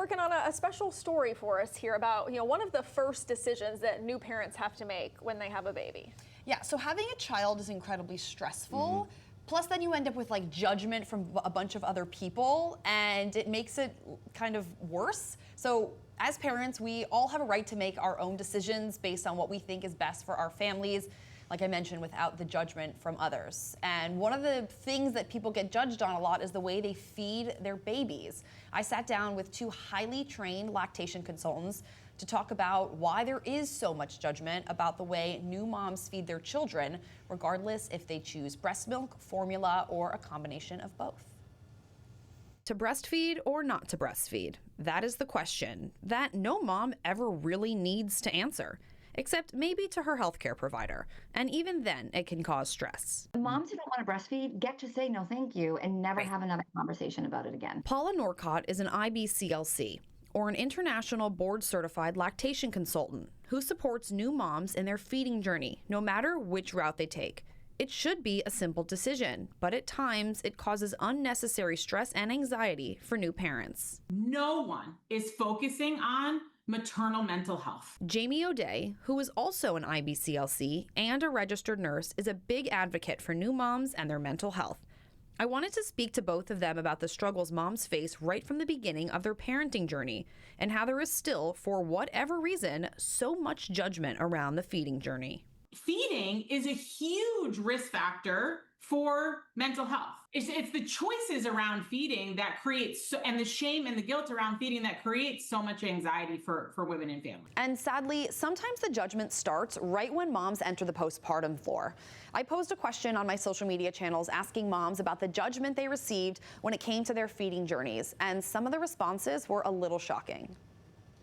working on a special story for us here about, one of the first decisions that new parents have to make when they have a baby. Yeah, so having a child is incredibly stressful. Plus then you end up with like judgment from a bunch of other people, and it makes it kind of worse. So as parents, we all have a right to make our own decisions based on what we think is best for our families, like I mentioned, without the judgment from others. And one of the things that people get judged on a lot is the way they feed their babies. I sat down with two highly trained lactation consultants to talk about why there is so much judgment about the way new moms feed their children, regardless if they choose breast milk, formula, or a combination of both. To breastfeed or not to breastfeed? That is the question that no mom ever really needs to answer, except maybe to her healthcare provider. And even then, it can cause stress. The moms who don't want to breastfeed get to say no thank you and never have another conversation about it again. Paula Norcott is an IBCLC, or an international board-certified lactation consultant who supports new moms in their feeding journey, no matter which route they take. It should be a simple decision, but at times it causes unnecessary stress and anxiety for new parents. No one is focusing on maternal mental health. Jamie O'Day, who is also an IBCLC and a registered nurse, is a big advocate for new moms and their mental health. I wanted to speak to both of them about the struggles moms face right from the beginning of their parenting journey and how there is still, for whatever reason, so much judgment around the feeding journey. Feeding is a huge risk factor for mental health. It's the choices around feeding that creates, and the shame and the guilt around feeding that creates so much anxiety for women and families. And sadly, sometimes the judgment starts right when moms enter the postpartum floor. I posed a question on my social media channels asking moms about the judgment they received when it came to their feeding journeys, and some of the responses were a little shocking.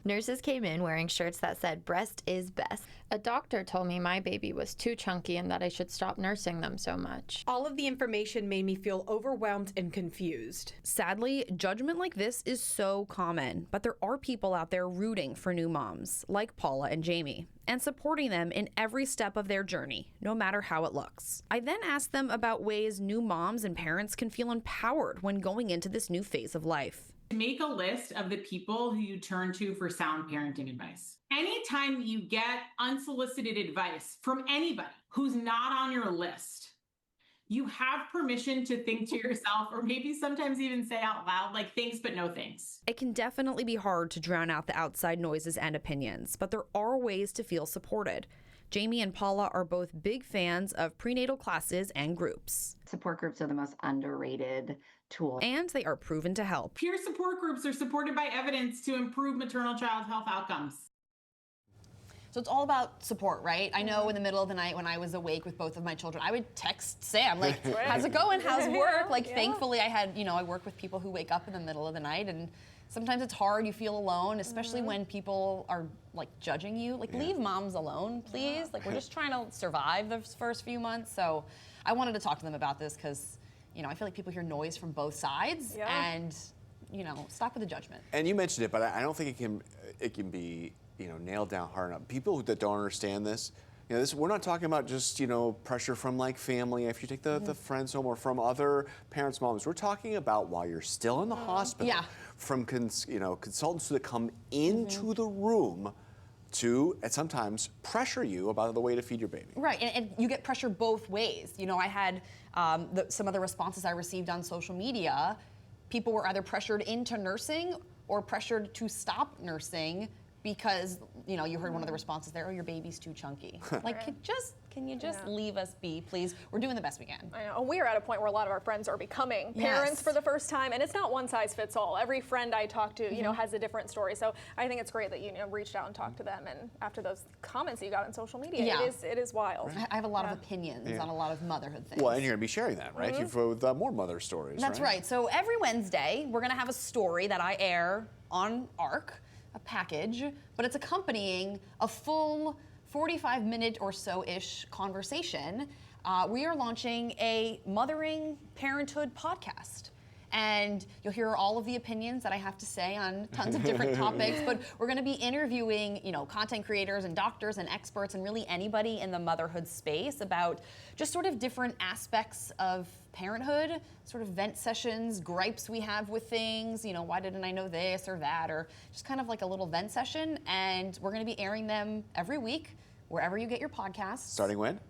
Nurses came in wearing shirts that said, "Breast is best." A doctor told me my baby was too chunky and that I should stop nursing them so much. All of the information made me feel overwhelmed and confused. Sadly, judgment like this is so common, but there are people out there rooting for new moms, like Paula and Jamie, and supporting them in every step of their journey, no matter how it looks. I then asked them about ways new moms and parents can feel empowered when going into this new phase of life. Make a list of the people who you turn to for sound parenting advice. Anytime you get unsolicited advice from anybody who's not on your list, you have permission to think to yourself, or maybe sometimes even say out loud, like, thanks, but no thanks. It can definitely be hard to drown out the outside noises and opinions, but there are ways to feel supported. Jamie and Paula are both big fans of prenatal classes and groups. Support groups are the most underrated tool. And they are proven to help. Peer support groups are supported by evidence to improve maternal-child health outcomes. So it's all about support, right? I know in the middle of the night when I was awake with both of my children, I would text Sam, like, how's it going? How's work? Like, thankfully I had, I work with people who wake up in the middle of the night, and sometimes it's hard, you feel alone, especially when people are like judging you. Like, leave moms alone, please. Like, we're just trying to survive the first few months. So I wanted to talk to them about this because, I feel like people hear noise from both sides, and, stop with the judgment. And you mentioned it, but I don't think it can be, nailed down hard enough. People that don't understand this, we're not talking about just, pressure from like family, if you take the friends home, or from other parents' moms. We're talking about while you're still in the hospital, from consultants that come into the room to, and sometimes, pressure you about the way to feed your baby. Right, and you get pressure both ways. I had some of the responses I received on social media, people were either pressured into nursing or pressured to stop nursing because, you heard one of the responses there, oh, your baby's too chunky. Like, can you just leave us be, please? We're doing the best we can. I know. We're at a point where a lot of our friends are becoming parents for the first time, and it's not one size fits all. Every friend I talk to, has a different story. So I think it's great that you reached out and talked to them, and after those comments you got on social media, it is wild. I have a lot of opinions on a lot of motherhood things. Well, and you're going to be sharing that, right? With more mother stories, That's right. So every Wednesday, we're going to have a story that I air on ARC, a package, but it's accompanying a full 45-minute or so-ish conversation. We are launching a mothering parenthood podcast. and you'll hear all of the opinions that I have to say on tons of different topics. But we're going to be interviewing, content creators and doctors and experts and really anybody in the motherhood space about just sort of different aspects of parenthood, sort of vent sessions, gripes we have with things, why didn't I know this or that, or just kind of like a little vent session. And we're going to be airing them every week, wherever you get your podcasts. Starting when?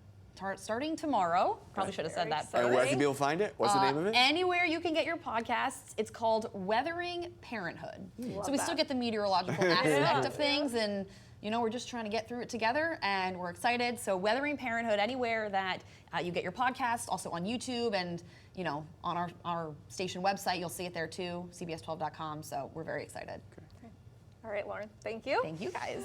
Starting tomorrow. Probably should have said that first. And where can people find it? What's the name of it? Anywhere you can get your podcasts. It's called Weathering Parenthood. So we still get the meteorological aspect of things, and we're just trying to get through it together, and we're excited. So Weathering Parenthood, anywhere that you get your podcast, also on YouTube, and on our station website, you'll see it there too, cbs12.com. So we're very excited. All right, Lauren, thank you. Thank you guys.